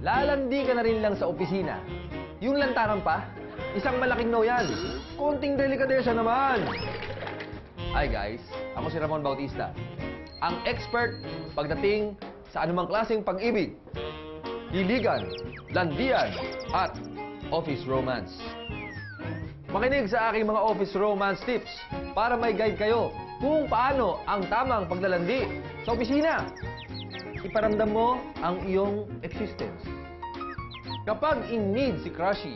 lalandi ka na rin lang sa opisina. Yung lantaran pa, isang malaking no yan. Konting delikadesa naman. Hi guys, ako si Ramon Bautista. Ang expert pagdating sa anumang klaseng pag-ibig, iligan, landian, at office romance. Makinig sa aking mga office romance tips para may guide kayo kung paano ang tamang paglalandi sa opisina. Iparamdam mo ang iyong existence. Kapag in need si Crushy,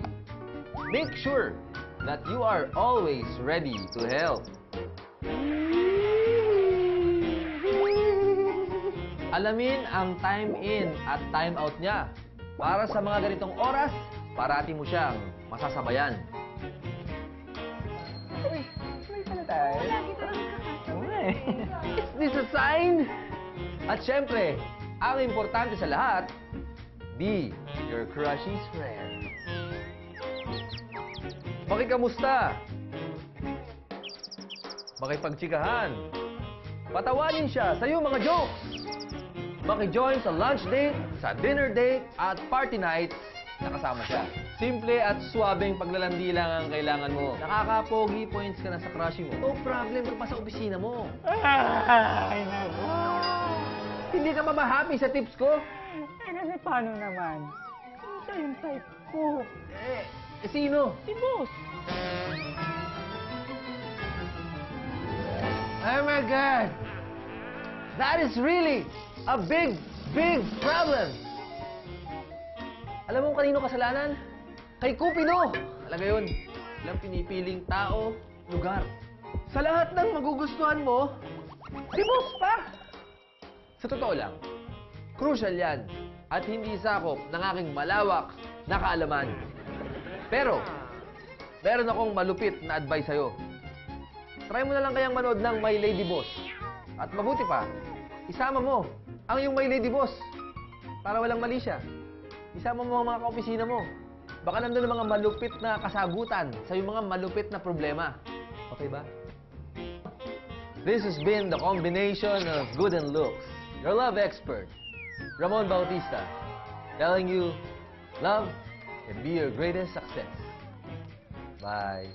make sure that you are always ready to help. Alamin ang time in at time out niya. Para sa mga ganitong oras, parati mo siyang masasabayan. Uy, may pala tayo. Lagi tayo magkakasabay. Uy. Is this a sign? At syempre, ang importante sa lahat, be your crushy's friend. Makikamusta? Makipagtsikahan. Patawanin siya sa iyong mga jokes. Makijoin sa lunch date, sa dinner date, at party night na kasama siya. Simple at suwabeng paglalandi lang ang kailangan mo. Nakaka-pogi points ka na sa crushy mo. No problem pa sa opisina mo. Ay, naku. Hindi ka ba ma-happy sa tips ko? Eh, kasi paano naman? Siya yung type ko. Sino? Si boss. Oh my God! That is really a big, big problem! Alam mo kung kanino kasalanan? Kay Cupido! Talaga yun. Walang pinipiling tao, lugar. Sa lahat ng magugustuhan mo, si boss pa! Sa totoo lang, crucial yan at hindi sakop ng aking malawak na kaalaman. Pero, meron akong malupit na advice sa'yo. Try mo na lang kayang manood ng My Lady Boss. At mabuti pa, isama mo ang iyong My Lady Boss para walang mali siya. Isama mo ang mga kaopisina mo. Baka nandun ang mga malupit na kasagutan sa iyong mga malupit na problema. Okay ba? This has been the combination of good and looks. Your love expert, Ramon Bautista, telling you, love can be your greatest success. Bye.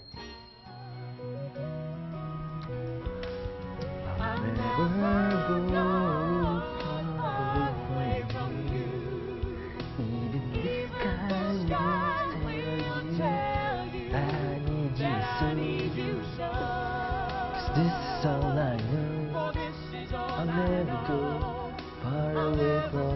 I'll never go far away from you. Even the sky will tell you that I need you so. 'Cause this is all I know. I'll never go far away from you.